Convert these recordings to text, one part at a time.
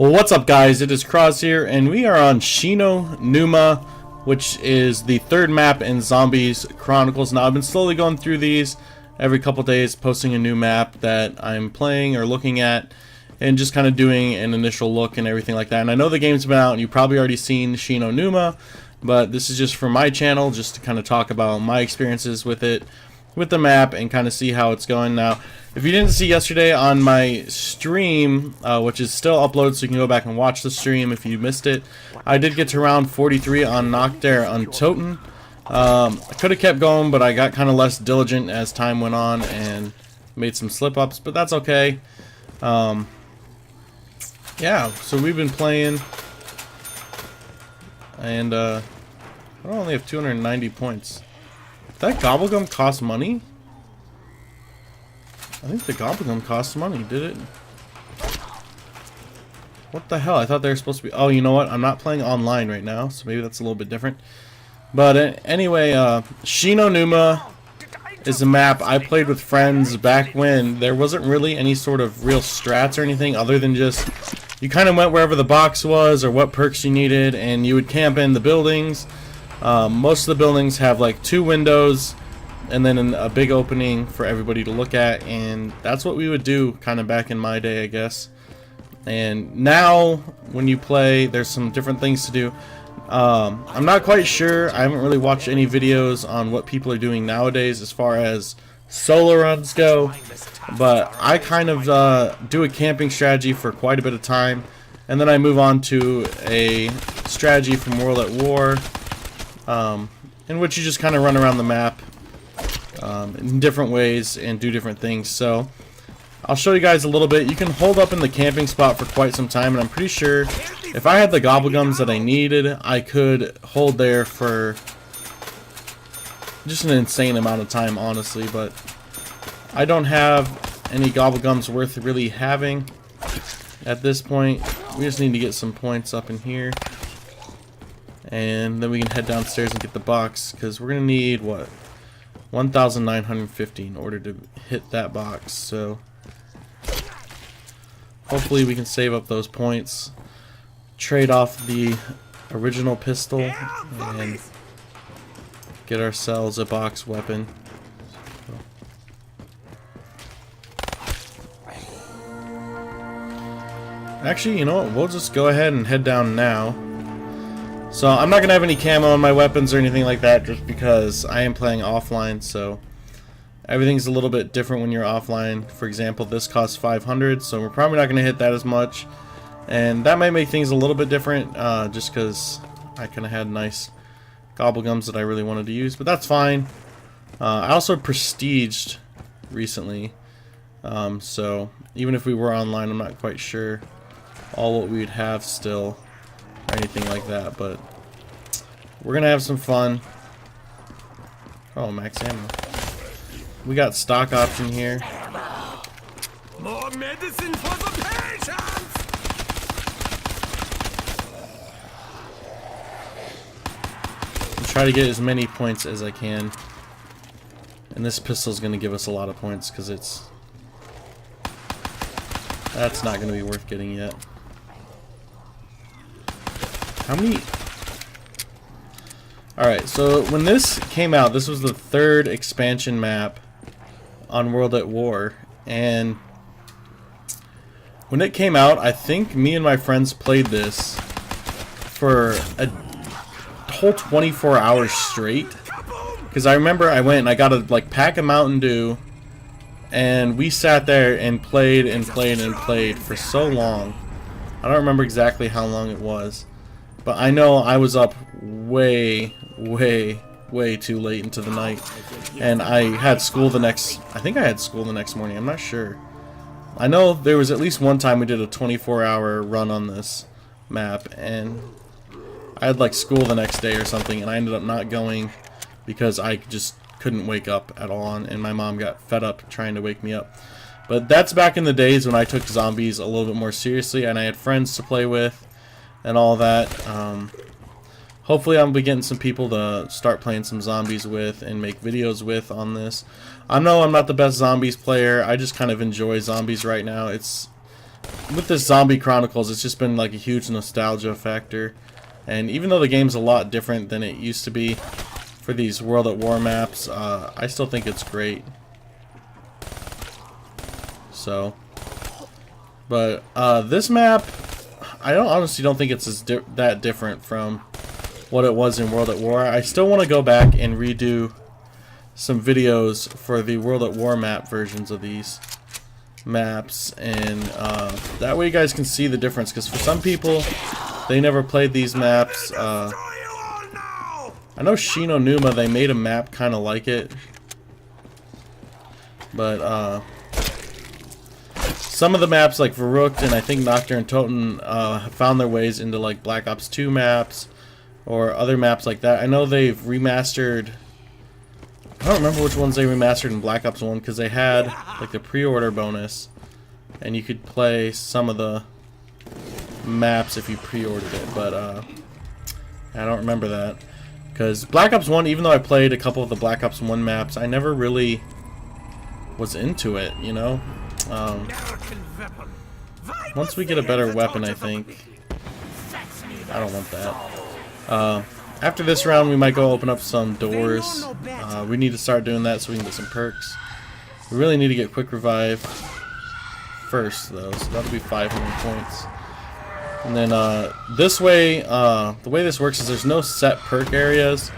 Well, what's up, guys? It is Cross here, and we are on Numa, which is the third map in Zombies Chronicles. Now, I've been slowly going through these every couple days, posting a new map that I'm playing or looking at, and just kind of doing an initial look and everything like that. And I know the game's been out, and you've probably already seen Numa, but this is just for my channel, just to kind of talk about my experiences with it, with the map, and kind of see how it's going. Now, if you didn't see yesterday on my stream, which is still uploaded, so you can go back and watch the stream if you missed it, I did get to round 43 on Knock Der Untoten. I could have kept going, but I got kind of less diligent as time went on and made some slip-ups, but that's okay. Yeah, so we've been playing, and I only have 290 points. Did that Gobblegum cost money? I think the Gobblegum costs money, did it? What the hell? I thought they were supposed to be... Oh, you know what? I'm not playing online right now, so maybe that's a little bit different. But anyway, Numa is a map I played with friends back when there wasn't really any sort of real strats or anything other than just... You kind of went wherever the box was or what perks you needed, and you would camp in the buildings. Most of the buildings have like 2 windows and then a big opening for everybody to look at, and that's what we would do kind of back in my day, I guess. And now when you play, there's some different things to do. I'm not quite sure. I haven't really watched any videos on what people are doing nowadays as far as solo runs go, but I kind of do a camping strategy for quite a bit of time, and then I move on to a strategy from World at War, in which you just kind of run around the map in different ways and do different things. So I'll show you guys a little bit. You can hold up in the camping spot for quite some time, and I'm pretty sure if I had the Gobblegums that I needed, I could hold there for just an insane amount of time, honestly. But I don't have any Gobblegums worth really having at this point. We just need to get some points up in here, and then we can head downstairs and get the box, because we're gonna need what, 1,950 in order to hit that box. So hopefully we can save up those points, trade off the original pistol, and get ourselves a box weapon. Actually, you know what? We'll just go ahead and head down now. So I'm not going to have any camo on my weapons or anything like that, just because I am playing offline, so everything's a little bit different when you're offline. For example, this costs 500, so we're probably not going to hit that as much. And that might make things a little bit different, just because I kind of had nice Gobblegums that I really wanted to use, but that's fine. I also prestiged recently, so even if we were online, I'm not quite sure all what we would have still or anything like that, but we're gonna have some fun. Oh, max ammo. We got stock option here. More medicine for the patients. I'll try to get as many points as I can, and this pistol is gonna give us a lot of points because that's not gonna be worth getting yet. How many? Alright, so when this came out, this was the 3rd expansion map on World at War, and when it came out, I think me and my friends played this for a whole 24 hours straight, because I remember I went and I got a pack of Mountain Dew, and we sat there and played and played and played for so long. I don't remember exactly how long it was, but I know I was up way too late into the night, and I had school the next... I think I had school the next morning. I'm not sure. I know there was at least one time we did a 24-hour run on this map, and I had school the next day or something, and I ended up not going because I just couldn't wake up at all, and my mom got fed up trying to wake me up. But that's back in the days when I took zombies a little bit more seriously, and I had friends to play with and all that. Hopefully I'll be getting some people to start playing some zombies with and make videos with on this. I know I'm not the best zombies player. I just kind of enjoy zombies right now. It's with this Zombie Chronicles, it's just been like a huge nostalgia factor. And even though the game's a lot different than it used to be for these World at War maps, I still think it's great. So, but this map, I honestly don't think it's that different from what it was in World at War. I still want to go back and redo some videos for the World at War map versions of these maps, and that way you guys can see the difference, because for some people, they never played these maps. I know Shino Numa, they made a map kind of like it, but some of the maps like Verrückt and I think Nocturne Toten have found their ways into like Black Ops 2 maps or other maps like that. I know they've remastered, I don't remember which ones they remastered in Black Ops 1, because they had like the pre-order bonus and you could play some of the maps if you pre-ordered it, but I don't remember that, because Black Ops 1, even though I played a couple of the Black Ops 1 maps, I never really was into it, you know. Once we get a better weapon, I think. I don't want that. After this round, we might go open up some doors. We need to start doing that so we can get some perks. We really need to get quick revive first, though, so that'll be 500 points. And then this way, the way this works is there's no set perk areas.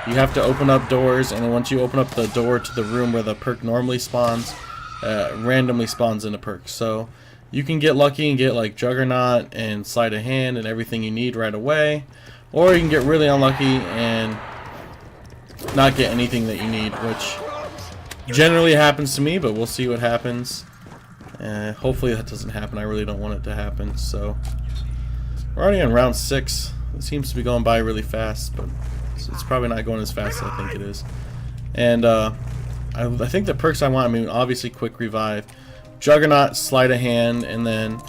You have to open up doors, and then once you open up the door to the room where the perk normally spawns, randomly spawns in a perk. So you can get lucky and get like Juggernaut and Sleight of Hand and everything you need right away, or you can get really unlucky and not get anything that you need, which generally happens to me, but we'll see what happens. Hopefully that doesn't happen. I really don't want it to happen. So we're already on round 6. It seems to be going by really fast, but it's probably not going as fast as I think it is. And I think the perks I want, I mean, obviously quick revive, Juggernaut, Sleight of Hand, and then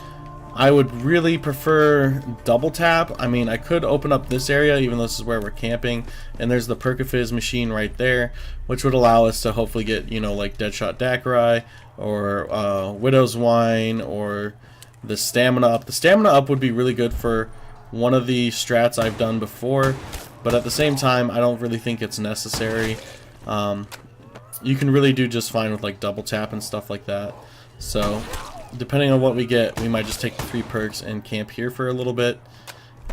I would really prefer double tap. I mean, I could open up this area, even though this is where we're camping, and there's the Perk-a-Fizz machine right there, which would allow us to hopefully get, you know, like Deadshot Daiquiri, or Widow's Wine, or the Stamina Up. The Stamina Up would be really good for one of the strats I've done before, but at the same time, I don't really think it's necessary. You can really do just fine with like double tap and stuff like that. So depending on what we get, we might just take the 3 perks and camp here for a little bit.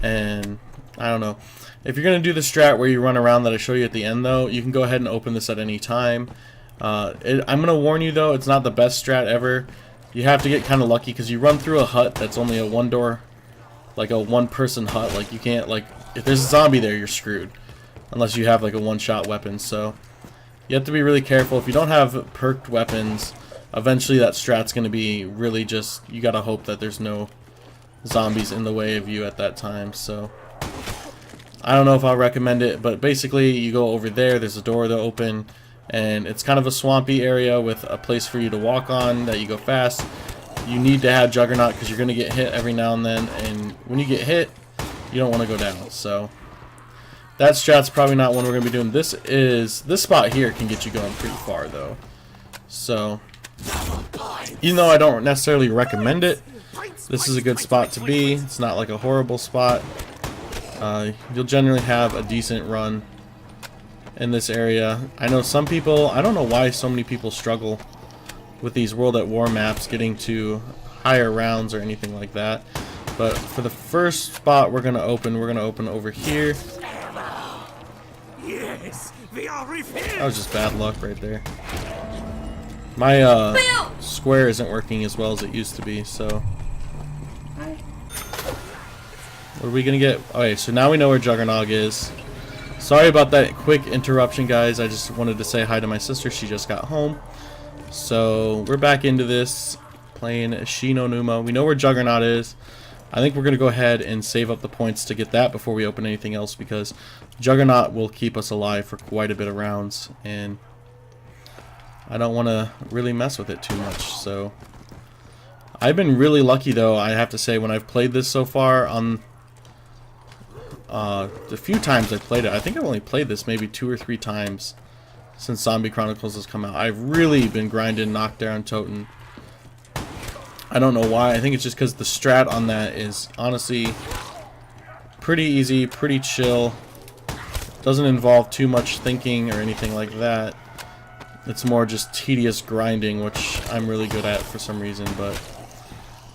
And I don't know, if you're gonna do the strat where you run around that I show you at the end, though, you can go ahead and open this at any time. I'm gonna warn you though, it's not the best strat ever. You have to get kind of lucky, because you run through a hut that's only a 1-door, like a 1-person hut. Like you can't, like, if there's a zombie there, you're screwed unless you have like a 1-shot weapon. So you have to be really careful. If you don't have perked weapons, eventually that strat's going to be really just, you got to hope that there's no zombies in the way of you at that time. So I don't know if I'll recommend it, but basically you go over there, there's a door to open, and it's kind of a swampy area with a place for you to walk on that you go fast. You need to have Juggernaut because you're going to get hit every now and then, and when you get hit, you don't want to go down. So that strat's probably not one we're going to be doing. This spot here can get you going pretty far though. So even though I don't necessarily recommend it, this is a good spot to be. It's not like a horrible spot. You'll generally have a decent run in this area. I know some people, I don't know why so many people struggle with these World at War maps getting to higher rounds or anything like that. But for the first spot we're gonna open over here. Yes, they are refilled. That was just bad luck right there. My square isn't working as well as it used to be, so what are we gonna get? Okay, so now we know where Juggernog is. Sorry about that quick interruption, guys. I just wanted to say hi to my sister. She just got home. So we're back into this, playing Shino Numa. We know where Juggernaut is. I think we're going to go ahead and save up the points to get that before we open anything else, because Juggernaut will keep us alive for quite a bit of rounds, and I don't want to really mess with it too much. So I've been really lucky, though, I have to say, when I've played this so far. On the few times I've played it, I think I've only played this maybe 2 or 3 times since Zombie Chronicles has come out. I've really been grinding Knockdown Toten. I don't know why. I think it's just because the strat on that is honestly pretty easy, pretty chill. Doesn't involve too much thinking or anything like that. It's more just tedious grinding, which I'm really good at for some reason. But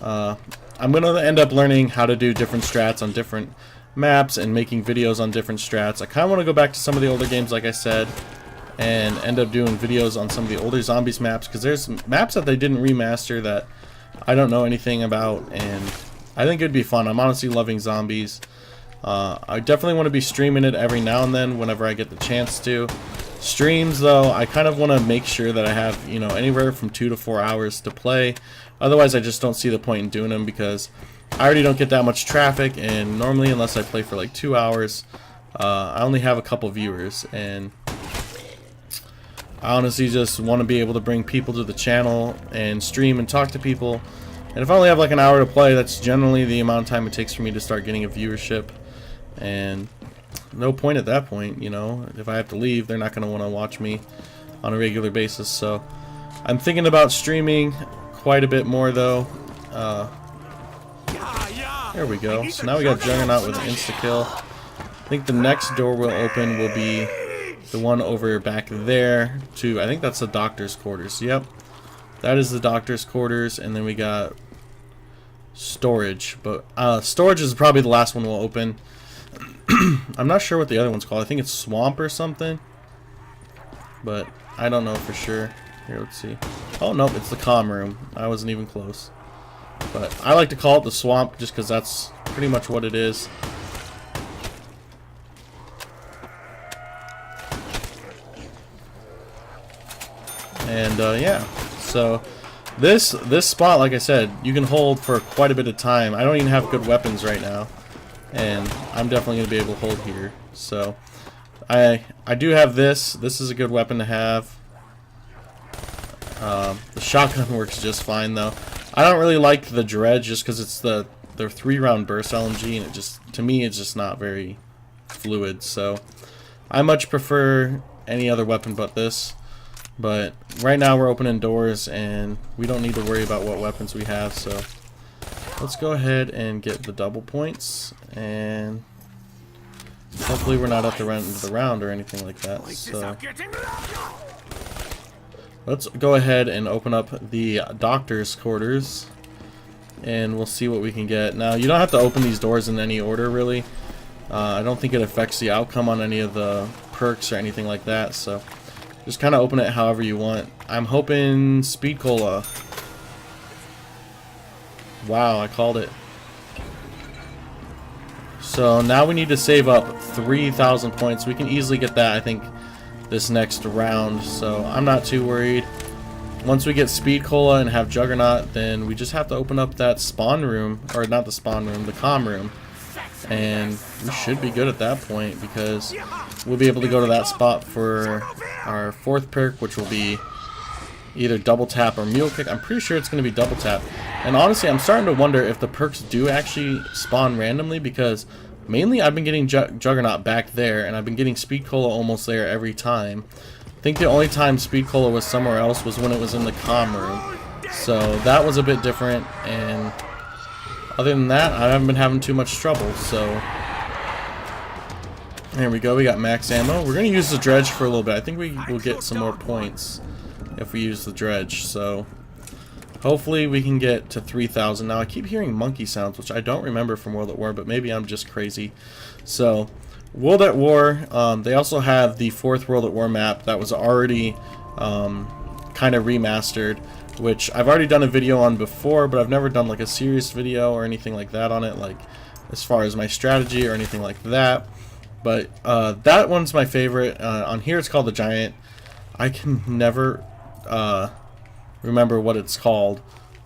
I'm going to end up learning how to do different strats on different maps and making videos on different strats. I kind of want to go back to some of the older games, like I said, and end up doing videos on some of the older Zombies maps, because there's maps that they didn't remaster that I don't know anything about, and I think it'd be fun. I'm honestly loving Zombies. I definitely want to be streaming it every now and then whenever I get the chance to. Streams, though, I kind of want to make sure that I have, you know, anywhere from 2 to 4 hours to play. Otherwise, I just don't see the point in doing them, because I already don't get that much traffic, and normally, unless I play for like 2 hours, I only have a couple viewers, and I honestly just want to be able to bring people to the channel and stream and talk to people. And if I only have like an hour to play, that's generally the amount of time it takes for me to start getting a viewership. And no point at that point, you know. If I have to leave, they're not going to want to watch me on a regular basis. So I'm thinking about streaming quite a bit more, though. There we go. So now we got Juggernaut with an insta-kill. I think the next door we'll open will be the one over back there to, I think that's the doctor's quarters. Yep, that is the doctor's quarters. And then we got storage, but storage is probably the last one we'll open. I'm not sure what the other one's called. I think it's swamp or something, but I don't know for sure. Here, let's see. Oh nope, it's the comm room. I wasn't even close, but I like to call it the swamp just because that's pretty much what it is. And yeah, so this spot, like I said, you can hold for quite a bit of time. I don't even have good weapons right now, and I'm definitely going to be able to hold here. So I do have this. This is a good weapon to have. The shotgun works just fine, though. I don't really like the dredge just because it's their 3-round burst LMG, and it just, to me, it's just not very fluid. So I much prefer any other weapon but this. But right now we're opening doors, and we don't need to worry about what weapons we have. So let's go ahead and get the double points, and hopefully we're not at the end of the round or anything like that. So let's go ahead and open up the doctor's quarters, and we'll see what we can get. Now, you don't have to open these doors in any order, really. I don't think it affects the outcome on any of the perks or anything like that, so just kind of open it however you want. I'm hoping Speed Cola. Wow, I called it. So now we need to save up 3,000 points. We can easily get that, I think, this next round. So I'm not too worried. Once we get Speed Cola and have Juggernaut, then we just have to open up that spawn room. Or not the spawn room, the comm room. And we should be good at that point, because we'll be able to go to that spot for our 4th perk, which will be either double tap or mule kick. I'm pretty sure it's going to be double tap. And honestly, I'm starting to wonder if the perks do actually spawn randomly, because mainly I've been getting Juggernaut back there, and I've been getting Speed Cola almost there every time. I think the only time Speed Cola was somewhere else was when it was in the comm room. So that was a bit different, and other than that, I haven't been having too much trouble. So there we go. We got max ammo. We're going to use the dredge for a little bit. I think we will get some more points if we use the dredge. So hopefully we can get to 3,000. Now, I keep hearing monkey sounds, which I don't remember from World at War, but maybe I'm just crazy. So World at War, they also have the 4th World at War map that was already kind of remastered, which I've already done a video on before, but I've never done like a serious video or anything like that on it, like as far as my strategy or anything like that. But that one's my favorite. On here it's called the Giant. I can never remember what it's called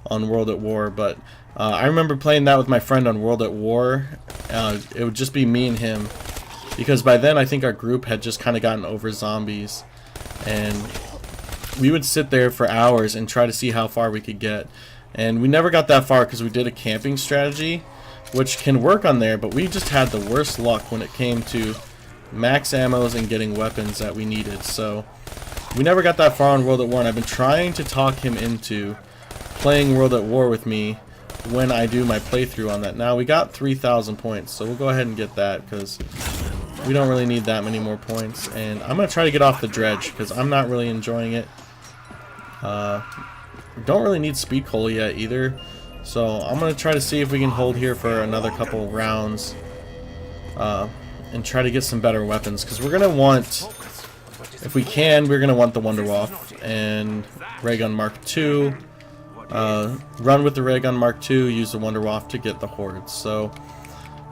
on World at War, but I remember playing that with my friend on World at War. It would just be me and him, because by then I think our group had just kind of gotten over zombies, and we would sit there for hours and try to see how far we could get. And we never got that far because we did a camping strategy, which can work on there, but we just had the worst luck when it came to max ammos and getting weapons that we needed. So we never got that far on World at War, and I've been trying to talk him into playing World at War with me when I do my playthrough on that. Now we got 3,000 points, so we'll go ahead and get that because we don't really need that many more points. And I'm gonna try to get off the dredge because I'm not really enjoying it. Don't really need speed cola yet either, so I'm gonna try to see if we can hold here for another couple rounds and try to get some better weapons, because we're gonna want, if we can, we're gonna want the Wunderwaffe and Ray Gun Mark II. Run with the Ray Gun Mark II, use the Wunderwaffe to get the hordes. So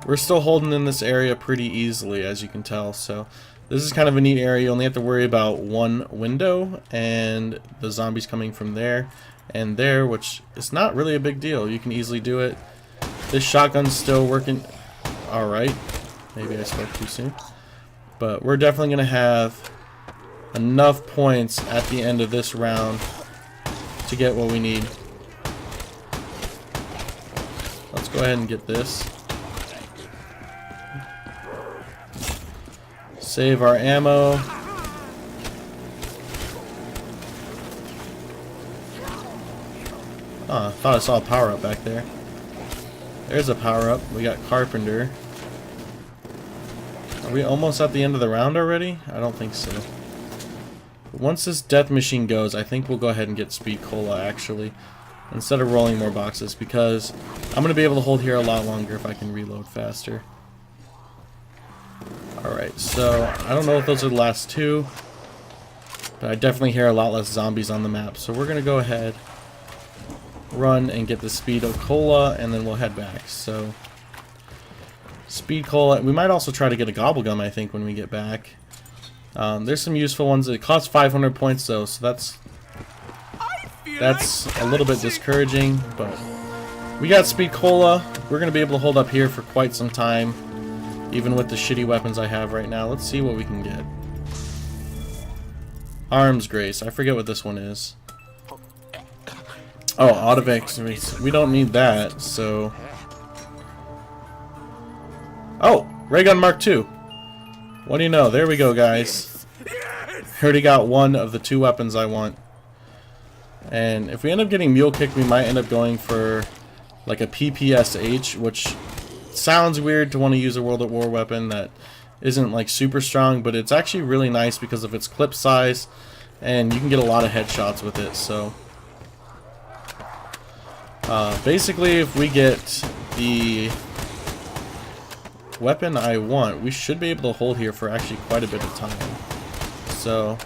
we're still holding in this area pretty easily, as you can tell. So this is kind of a neat area. You only have to worry about one window and the zombies coming from there and there, which is not really a big deal. You can easily do it. This shotgun's still working alright. Maybe I spoke too soon. But we're definitely going to have enough points at the end of this round to get what we need. Let's go ahead and get this. Save our ammo. Oh, I thought I saw a power-up back there. There's a power-up. We got Carpenter. Are we almost at the end of the round already? I don't think so. Once this death machine goes, I think we'll go ahead and get speed cola actually, instead of rolling more boxes, because I'm going to be able to hold here a lot longer if I can reload faster. Alright, so I don't know if those are the last two, but I definitely hear a lot less zombies on the map. So we're going to go ahead, run, and get the speed of cola, and then we'll head back. So speed cola. We might also try to get a gobblegum, I think, when we get back. There's some useful ones. It costs 500 points though, so that's a little bit discouraging, but we got speed cola. We're gonna be able to hold up here for quite some time, even with the shitty weapons I have right now. Let's see what we can get. Arms Grace. I forget what this one is. Oh, Autovex. We don't need that, so. Oh, Ray Gun Mark II. What do you know? There we go, guys. Already got one of the two weapons I want. And if we end up getting Mule Kick, we might end up going for like a PPSH, which sounds weird to want to use a World at War weapon that isn't like super strong, but it's actually really nice because of its clip size, and you can get a lot of headshots with it. So basically, if we get the weapon I want, we should be able to hold here for actually quite a bit of time. So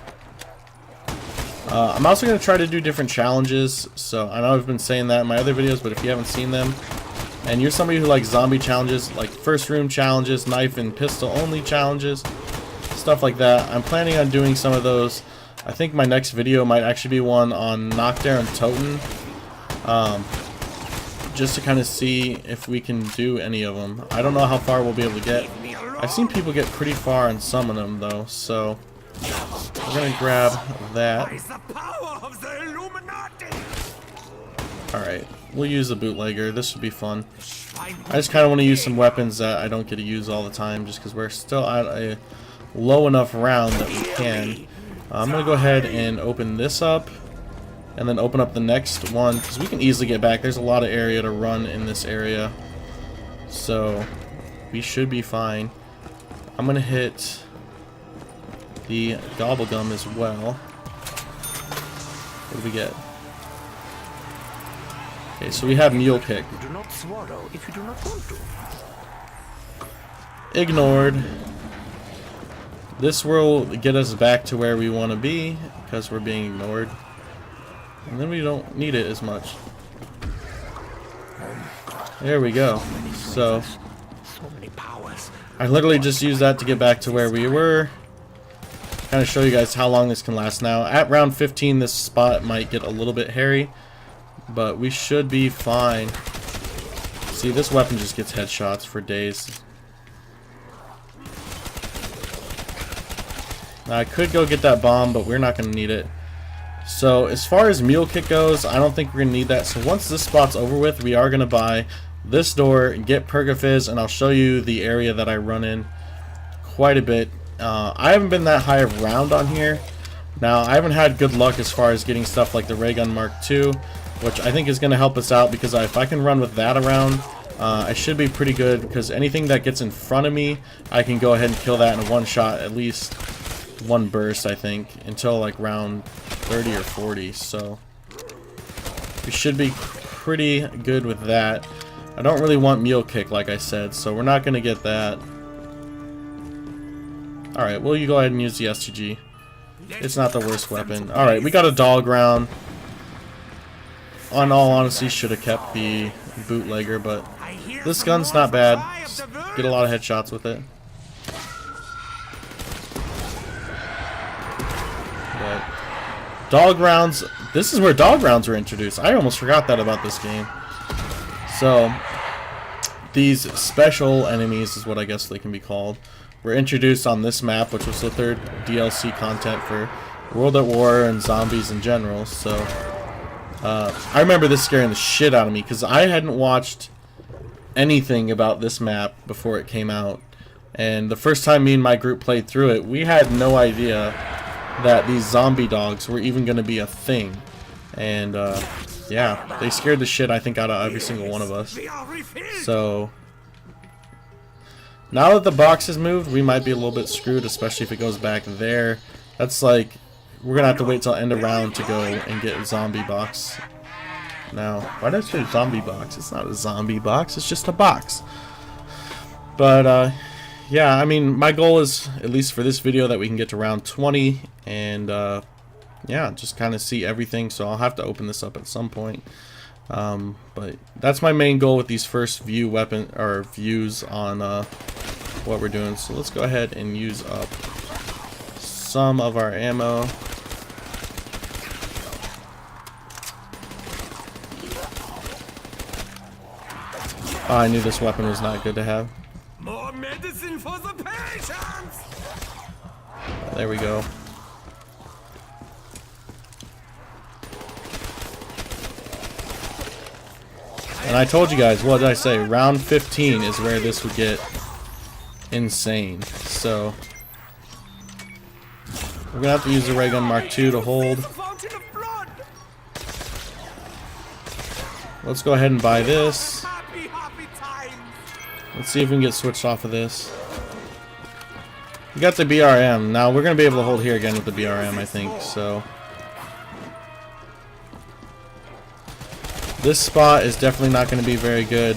I'm also going to try to do different challenges. So I know I've been saying that in my other videos, but if you haven't seen them and you're somebody who likes zombie challenges, like first room challenges, knife and pistol only challenges, stuff like that, I'm planning on doing some of those. I think my next video might actually be one on Nocturne and Toten, just to kind of see if we can do any of them. I don't know how far we'll be able to get. I've seen people get pretty far in some of them though, so we're gonna grab that. Alright, we'll use the bootlegger. This should be fun. I just kind of want to use some weapons that I don't get to use all the time, just because we're still at a low enough round that we can. I'm gonna go ahead and open this up, and then open up the next one, because we can easily get back. There's a lot of area to run in this area, so we should be fine. I'm gonna hit the gobblegum as well. What do we get? Okay, so we have Mule Kick. Do not swallow if you do not want to. Ignored. This will get us back to where we want to be because we're being ignored. And then we don't need it as much. There we go. So I literally just used that to get back to where we were. Kind of show you guys how long this can last now. At round 15, this spot might get a little bit hairy, but we should be fine. See, this weapon just gets headshots for days. Now, I could go get that bomb, but we're not going to need it. So as far as Mule Kick goes, I don't think we're going to need that. So once this spot's over with, we are going to buy this door, get Pergafizz, and I'll show you the area that I run in quite a bit. I haven't been that high of round on here. Now, I haven't had good luck as far as getting stuff like the Ray Gun Mark II. which I think is going to help us out because if I can run with that around, I should be pretty good because anything that gets in front of me, I can go ahead and kill that in a one shot, at least one burst, I think, until like round 30 or 40. So we should be pretty good with that. I don't really want Mule Kick, like I said, so we're not going to get that. Alright, well, you go ahead and use the STG. It's not the worst weapon. Alright, we got a dog round. On all honesty, should have kept the bootlegger, but this gun's not bad. Just get a lot of headshots with it. But dog rounds, this is where dog rounds were introduced. I almost forgot that about this game. So these special enemies is what I guess they can be called, were introduced on this map, which was the third DLC content for World at War and zombies in general. So I remember this scaring the shit out of me because I hadn't watched anything about this map before it came out, and the first time me and my group played through it, we had no idea that these zombie dogs were even going to be a thing. And yeah, they scared the shit, I think, out of every single one of us. So now that the box has moved, we might be a little bit screwed, especially if it goes back there. That's like, we're gonna have to wait till end of round to go and get a zombie box. Now, why did I say zombie box? It's not a zombie box, it's just a box. But yeah, I mean, my goal is, at least for this video, that we can get to round 20 and yeah, just kind of see everything. So I'll have to open this up at some point. But that's my main goal with these first view weapon or views on what we're doing. So let's go ahead and use up some of our ammo. Oh, I knew this weapon was not good to have. More medicine for the patients. There we go. And I told you guys, what did I say? Round 15 is where this would get insane. So we're gonna have to use the ray gun Mark II to hold. Let's go ahead and buy this. Let's see if we can get switched off of this. We got the BRM. Now we're gonna be able to hold here again with the BRM, I think. So this spot is definitely not going to be very good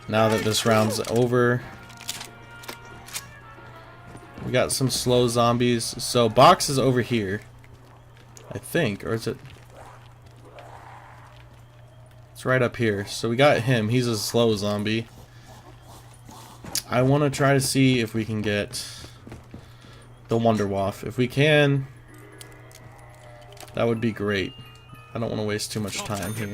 now that this round's over. We got some slow zombies. So box is over here, I think, or is it? It's right up here. So we got him. He's a slow zombie. I want to try to see if we can get the Wonderwaff. If we can, that would be great. I don't want to waste too much time here.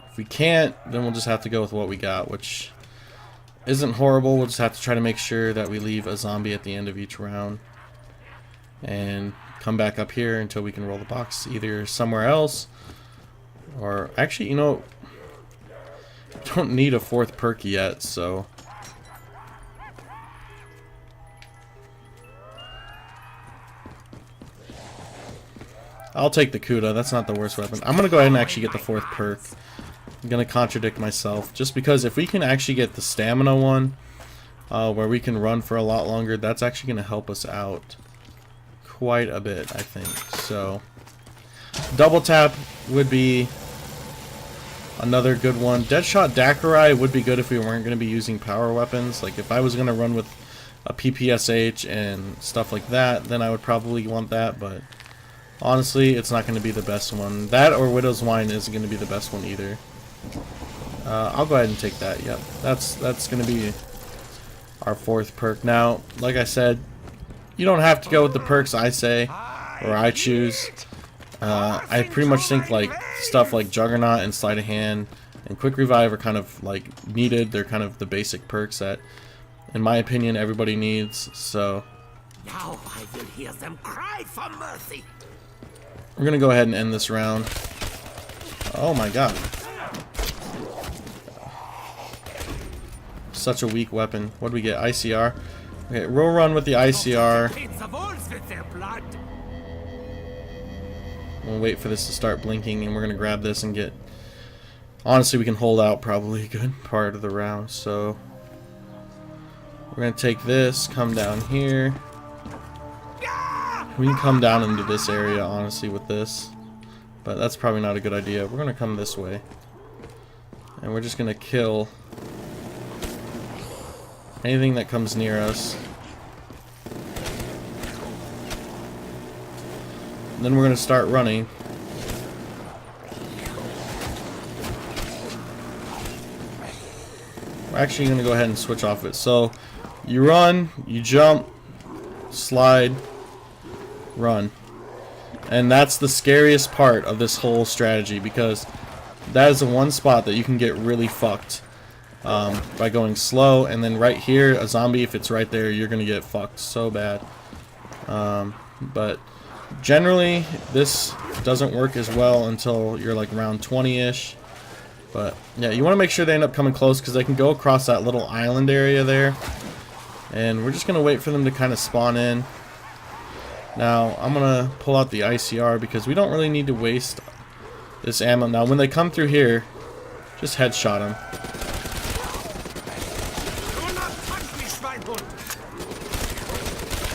If we can't, then we'll just have to go with what we got, which isn't horrible. We'll just have to try to make sure that we leave a zombie at the end of each round and come back up here until we can roll the box either somewhere else, or actually, you know, I don't need a fourth perk yet, so I'll take the Kuda. That's not the worst weapon. I'm going to go ahead and actually get the fourth perk. I'm going to contradict myself. Just because if we can actually get the stamina one, where we can run for a lot longer, that's actually going to help us out quite a bit, I think. So, double tap would be another good one. Deadshot Daiquiri would be good if we weren't going to be using power weapons. Like, if I was going to run with a PPSH and stuff like that, then I would probably want that, but honestly, it's not going to be the best one. That or Widow's Wine isn't going to be the best one either. I'll go ahead and take that. Yep, that's going to be our fourth perk. Now, like I said, you don't have to go with the perks I say or I choose. I pretty much think like stuff like Juggernaut and Sleight of Hand and Quick Revive are kind of like needed. They're kind of the basic perks that, in my opinion, everybody needs. So Now I will hear them cry for mercy. we're gonna go ahead and end this round. Oh my god. Such a weak weapon. What do we get? ICR. Okay, we'll run with the ICR. We'll wait for this to start blinking, and we're gonna grab this and get. Honestly, we can hold out probably a good part of the round. So we're gonna take this, come down here. We can come down into this area, honestly, with this, but that's probably not a good idea. We're gonna come this way, and we're just gonna kill anything that comes near us. And then we're gonna start running. We're actually gonna go ahead and switch off it. So you run, you jump, slide, run. And that's the scariest part of this whole strategy, because that is the one spot that you can get really fucked by going slow. And then right here, a zombie, if it's right there, you're gonna get fucked so bad. But generally this doesn't work as well until you're like around 20-ish. But yeah, you want to make sure they end up coming close, because they can go across that little island area there. And we're just gonna wait for them to kind of spawn in. Now I'm gonna pull out the ICR because we don't really need to waste this ammo. Now when they come through here, just headshot them.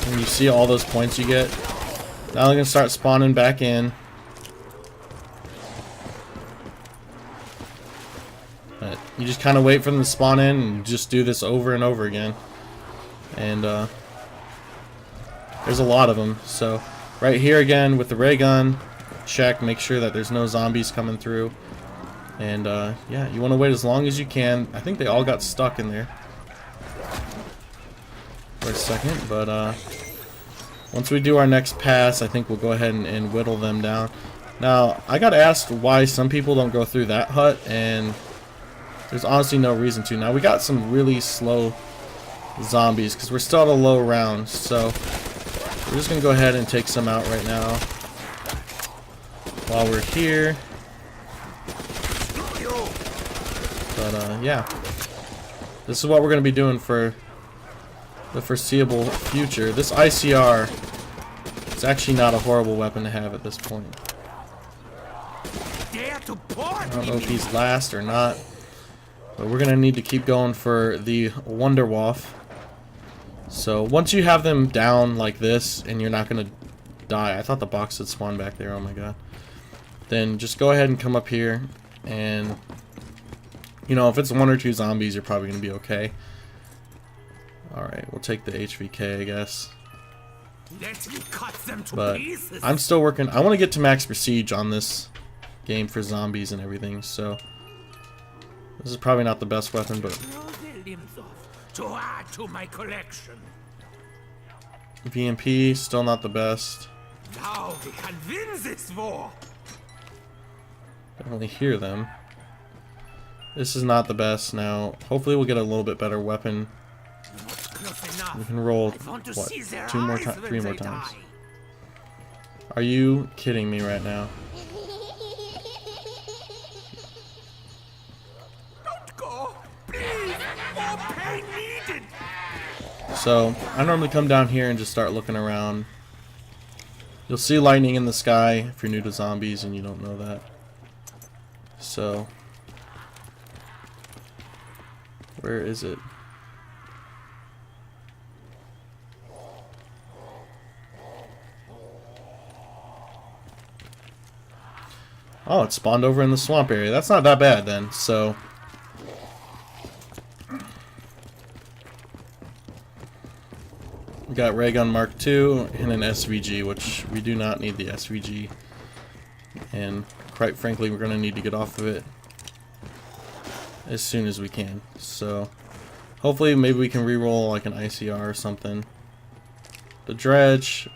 And you see all those points you get. Now they're gonna start spawning back in. But you just kind of wait for them to spawn in and just do this over and over again. And there's a lot of them. So right here again with the ray gun, check, make sure that there's no zombies coming through. And yeah, you want to wait as long as you can. I think they all got stuck in there for a second, but once we do our next pass, I think we'll go ahead and whittle them down. Now, I got asked why some people don't go through that hut, and there's honestly no reason to. Now, we got some really slow zombies because we're still at a low round, so we're just going to go ahead and take some out right now while we're here. But yeah, this is what we're going to be doing for the foreseeable future. This ICR is actually not a horrible weapon to have at this point. I don't know if he's last or not, but we're going to need to keep going for the Wonderwaff. So once you have them down like this and you're not going to die, I thought the box had spawned back there, oh my god, then just go ahead and come up here, and you know, if it's 1 or 2 zombies, you're probably going to be okay. Alright, we'll take the HVK, I guess. But I'm still working. I want to get to max prestige on this game for zombies and everything, so this is probably not the best weapon, but VMP, still not the best. Definitely hear them. This is not the best. Now, hopefully we'll get a little bit better weapon. We can roll, what, 2 more times, 3 more times. Are you kidding me right now? Don't go, please. More pain needed. So, I normally come down here and just start looking around. You'll see lightning in the sky if you're new to zombies and you don't know that. So, where is it? Oh, it spawned over in the swamp area. That's not that bad then. So we got Ray Gun Mark II and an SVG, which we do not need the SVG. And quite frankly, we're going to need to get off of it as soon as we can. So hopefully maybe we can reroll like an ICR or something. The Dredge,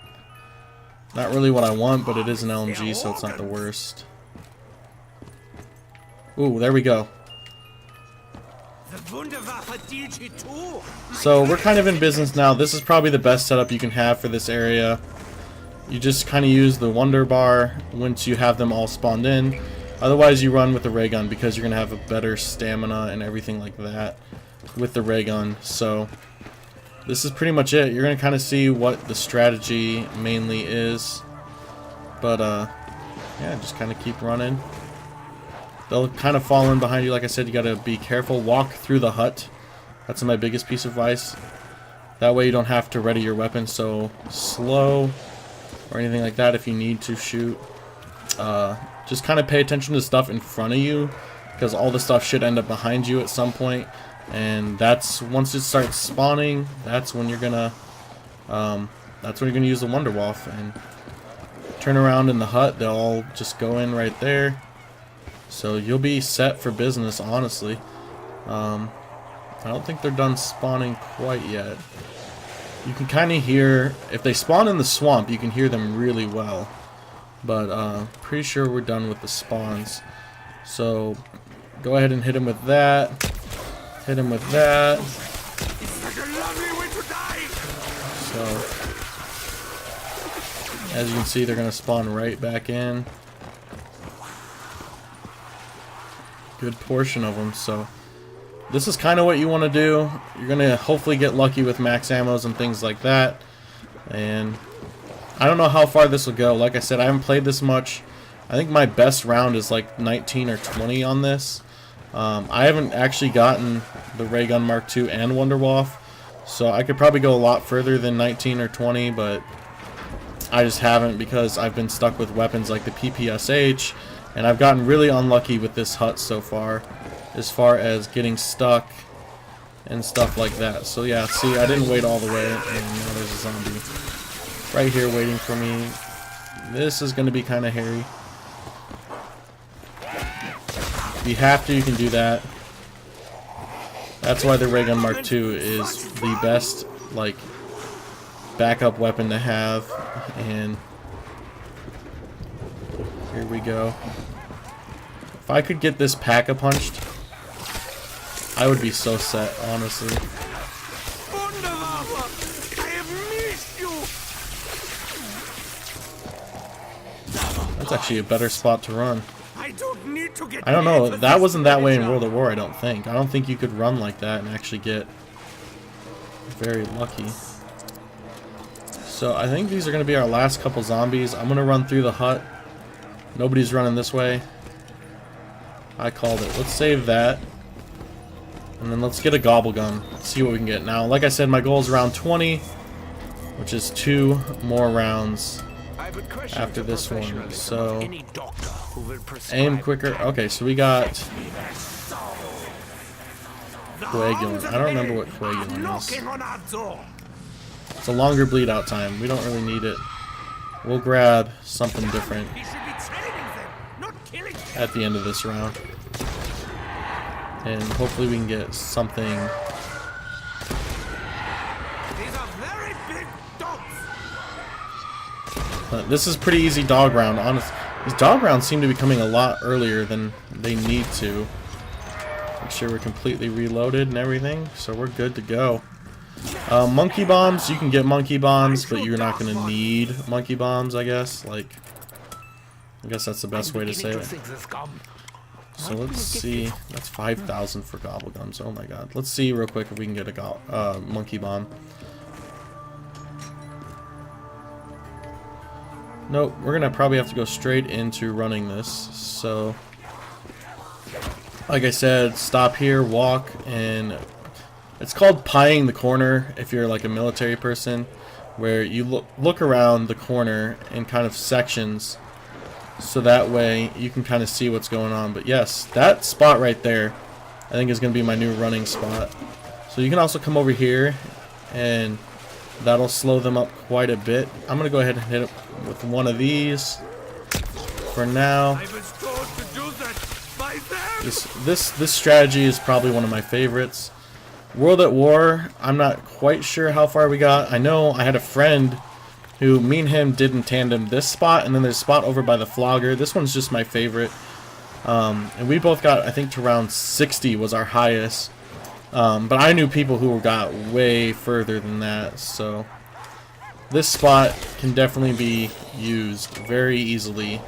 not really what I want, but it is an LMG, so it's not the worst. Ooh, there we go. So we're kind of in business now. This is probably the best setup you can have for this area. You just kind of use the Wonder Bar once you have them all spawned in. Otherwise you run with the ray gun because you're going to have a better stamina and everything like that with the ray gun. So this is pretty much it. You're gonna kind of see what the strategy mainly is, but yeah, just kind of keep running. They'll kind of fall in behind you. Like I said, you gotta be careful. Walk through the hut. That's my biggest piece of advice. That way you don't have to ready your weapon so slow or anything like that if you need to shoot. Just kind of pay attention to stuff in front of you, because all the stuff should end up behind you at some point. And that's once it starts spawning, that's when you're gonna use the Wonderwaff and turn around in the hut. They'll all just go in right there. So you'll be set for business, honestly. I don't think they're done spawning quite yet. You can kind of hear, if they spawn in the swamp, you can hear them really well. But pretty sure we're done with the spawns. So go ahead and hit him with that. Hit him with that. So as you can see, they're gonna spawn right back in. Good portion of them. So this is kind of what you want to do. You're gonna hopefully get lucky with max ammos and things like that. And I don't know how far this will go. Like I said, I haven't played this much. I think my best round is like 19 or 20 on this. I haven't actually gotten the Ray Gun Mark II and Wonderwaff, so I could probably go a lot further than 19 or 20, but I just haven't because I've been stuck with weapons like the PPSH, and I've gotten really unlucky with this hut so far as getting stuck and stuff like that. So yeah, see, I didn't wait all the way, and now there's a zombie right here waiting for me. This is going to be kind of hairy. If you have to, you can do that. That's why the Ray Gun Mark II is the best, like, backup weapon to have. And here we go. If I could get this Pack-a-Punched, I would be so set, honestly. That's actually a better spot to run. I don't know, that wasn't that way in World at War, I don't think. I don't think you could run like that and actually get very lucky. So I think these are going to be our last couple zombies. I'm going to run through the hut. Nobody's running this way. I called it. Let's save that. And then let's get a gobble gun. See what we can get. Now, like I said, my goal is round 20, which is 2 more rounds after this one. So aim quicker. Okay, so we got coagulant. I don't remember what coagulant is. It's a longer bleed out time. We don't really need it. We'll grab something different at the end of this round. And hopefully we can get something. This is pretty easy dog round, honestly. These dog rounds seem to be coming a lot earlier than they need to. Make sure we're completely reloaded and everything, so we're good to go. Monkey bombs, you can get monkey bombs, but you're not going to need monkey bombs, I guess. Like, I guess that's the best way to say it. So let's see. That's 5,000 for gobble guns. Oh my god. Let's see real quick if we can get a monkey bomb. Nope, we're gonna probably have to go straight into running this. So, like I said, stop here, walk, and it's called pieing the corner if you're like a military person, where you look around the corner in kind of sections, so that way you can kind of see what's going on. But yes, that spot right there, I think is gonna be my new running spot. So you can also come over here, and that'll slow them up quite a bit. I'm gonna go ahead and hit it with one of these for now. This strategy is probably one of my favorites. World at War, I'm not quite sure how far we got. I know I had a friend who, me and him did in tandem this spot, and then there's a spot over by the flogger. This one's just my favorite. And we both got, I think, to round 60 was our highest. But I knew people who got way further than that, so this spot can definitely be used very easily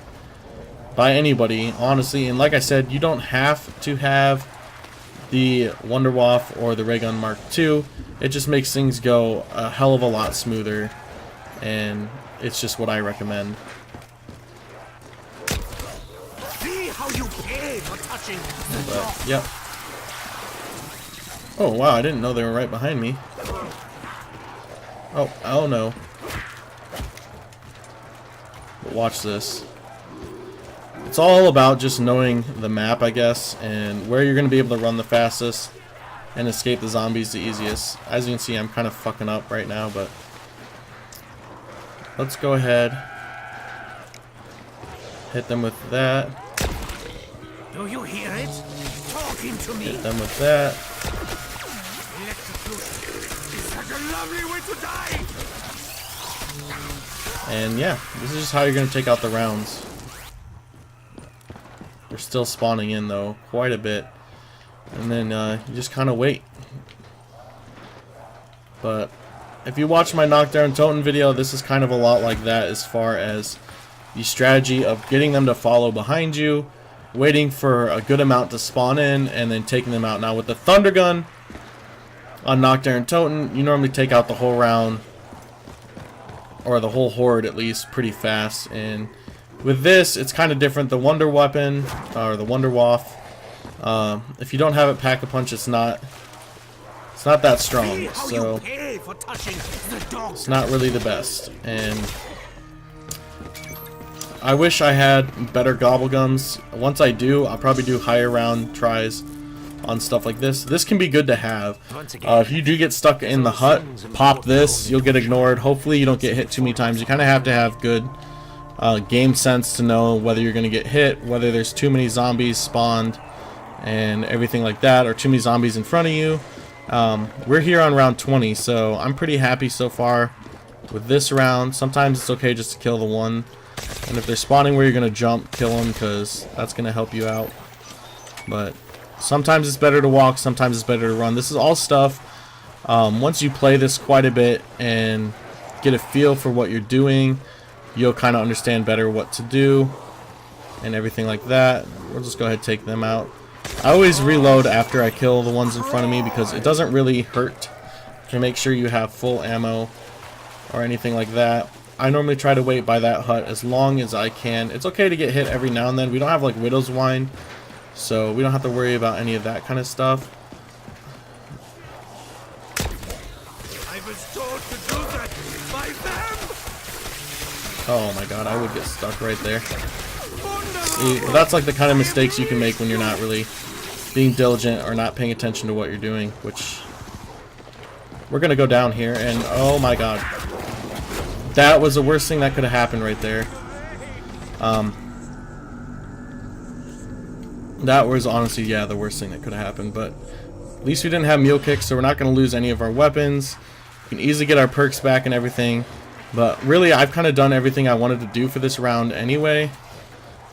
by anybody, honestly. And like I said, you don't have to have the Wunderwaffe or the Ray Gun Mark II, it just makes things go a hell of a lot smoother, and it's just what I recommend. See how you pay for touching the But, dog. yep. Oh wow, I didn't know they were right behind me. Oh no. But watch this. It's all about just knowing the map, I guess, and where you're going to be able to run the fastest and escape the zombies the easiest. As you can see, I'm kind of fucking up right now, but let's go ahead. Hit them with that. Do you hear it? Talking to me. Hit them with that. Electrocution is such a lovely way to die. And yeah, this is just how you're going to take out the rounds. They're still spawning in though, quite a bit. And then you just kind of wait. But if you watch my Knockdown Totem video, this is kind of a lot like that as far as the strategy of getting them to follow behind you, waiting for a good amount to spawn in, and then taking them out. Now with the Thunder Gun on Knockdown Totem, you normally take out the whole round, or the whole horde at least, pretty fast. And with this, it's kind of different. The Wonder Weapon, or the Wunderwaffe, if you don't have it Pack-a-Punch, it's not that strong, so it's not really the best. And I wish I had better gobblegums. Once I do, I'll probably do higher round tries on stuff like this. This can be good to have. If you do get stuck in the hut, pop this, you'll get ignored. Hopefully you don't get hit too many times. You kind of have to have good game sense to know whether you're going to get hit, whether there's too many zombies spawned and everything like that, or too many zombies in front of you. We're here on round 20, so I'm pretty happy so far with this round. Sometimes it's okay just to kill the one, and if they're spawning where you're going to jump, kill them, because that's going to help you out. But sometimes it's better to walk, sometimes it's better to run. This is all stuff, once you play this quite a bit and get a feel for what you're doing, you'll kind of understand better what to do and everything like that. We'll just go ahead and take them out. I always reload after I kill the ones in front of me because it doesn't really hurt to make sure you have full ammo or anything like that. I normally try to wait by that hut as long as I can. It's okay to get hit every now and then. We don't have like Widow's Wine, so we don't have to worry about any of that kind of stuff. I was told to do that by them. Oh my god, I would get stuck right there. See, that's like the kind of mistakes you can make when you're not really being diligent or not paying attention to what you're doing, which we're gonna go down here, and oh my god, that was the worst thing that could have happened right there. That was honestly, yeah, the worst thing that could have happened, but at least we didn't have mule kicks, so we're not going to lose any of our weapons. We can easily get our perks back and everything, but really I've kind of done everything I wanted to do for this round anyway,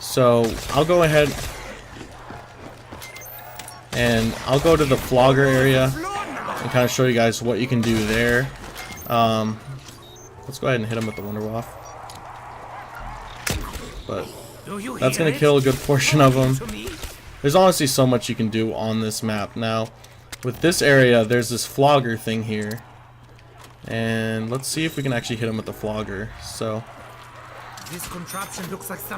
so I'll go ahead and I'll go to the flogger area and kind of show you guys what you can do there. Let's go ahead and hit him with the Wunderwaffe, but that's going to kill a good portion of them. There's honestly so much you can do on this map. Now, with this area, there's this flogger thing here. And let's see if we can actually hit him with the flogger. So,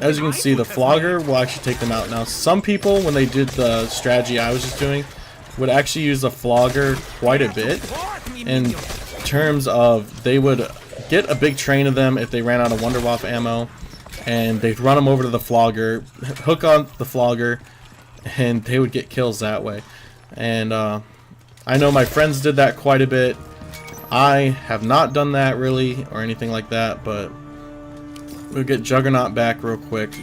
as you can see, the flogger will actually take them out. Now, some people, when they did the strategy I was just doing, would actually use the flogger quite a bit. In terms of, they would get a big train of them if they ran out of Wunderwaffe ammo. And they'd run them over to the flogger, hook on the flogger, and they would get kills that way. And I know my friends did that quite a bit. I have not done that really or anything like that, but we'll get Juggernaut back real quick,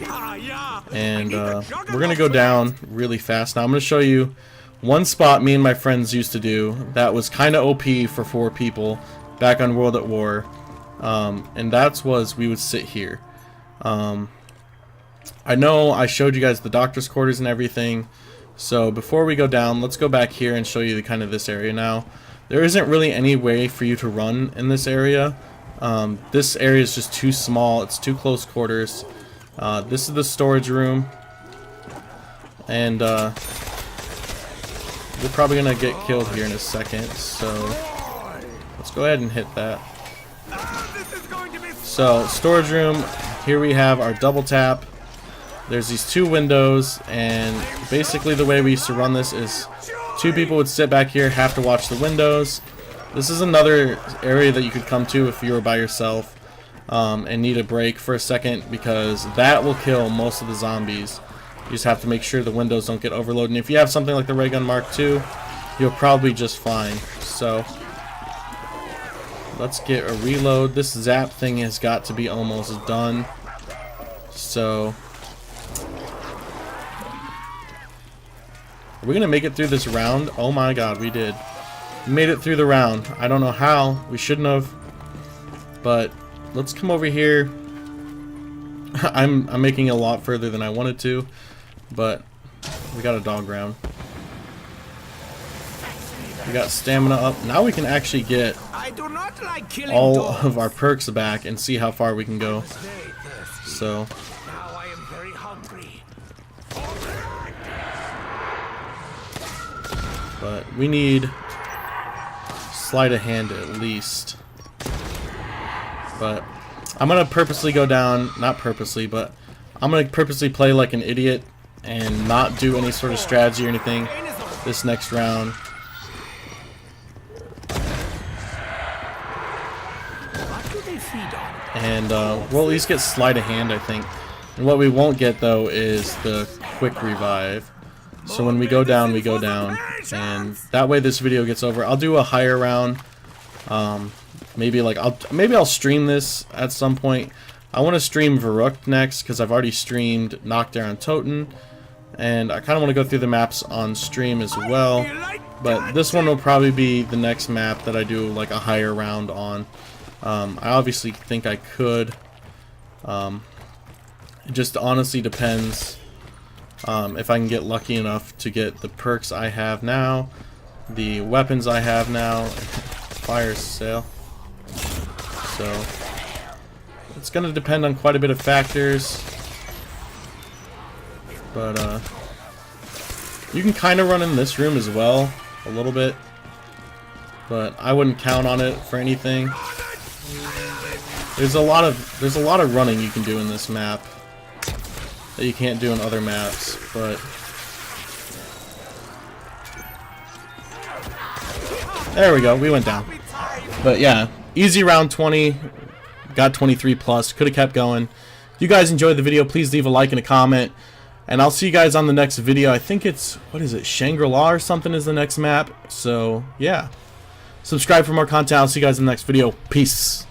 and we're gonna go down really fast. Now I'm gonna show you one spot me and my friends used to do that was kind of OP for 4 people back on World at War, and that was we would sit here. I know I showed you guys the doctor's quarters and everything, so before we go down, let's go back here and show you the kind of this area. Now, there isn't really any way for you to run in this area. This area is just too small. It's too close quarters. This is the storage room, and we're probably gonna get killed here in a second, so let's go ahead and hit that. So, storage room, here we have our double tap. There's these two windows, and basically the way we used to run this is two people would sit back here, have to watch the windows. This is another area that you could come to if you were by yourself and need a break for a second, because that will kill most of the zombies. You just have to make sure the windows don't get overloaded. And if you have something like the Ray Gun Mark II, you'll probably just fine. So let's get a reload. This zap thing has got to be almost done. So are we gonna make it through this round? Oh my god, we did. We made it through the round. I don't know how. We shouldn't have. But let's come over here. I'm making it a lot further than I wanted to, but we got a dog round. We got stamina up. Now we can actually get all of our perks back and see how far we can go. So but we need sleight of hand at least. But I'm gonna purposely go down, not purposely, but I'm gonna purposely play like an idiot and not do any sort of strategy or anything this next round. And we'll at least get sleight of hand, I think. And what we won't get though is the quick revive. So when we go down, we go down, and that way this video gets over. I'll do a higher round. Maybe I'll stream this at some point. I want to stream Varuk next because I've already streamed Knockdown Toten, and I kind of want to go through the maps on stream as well. But this one will probably be the next map that I do like a higher round on. I obviously think I could. It just honestly depends. If I can get lucky enough to get the perks I have now, the weapons I have now, fire sale. So it's gonna depend on quite a bit of factors, but you can kind of run in this room as well a little bit, but I wouldn't count on it for anything. There's a lot of running you can do in this map that you can't do in other maps, but there we go, we went down. But yeah, easy round 20, got 23 plus, could have kept going. If you guys enjoyed the video, please leave a like and a comment, and I'll see you guys on the next video. I think it's, what is it, Shangri-La or something is the next map. So yeah, subscribe for more content. I'll see you guys in the next video. Peace.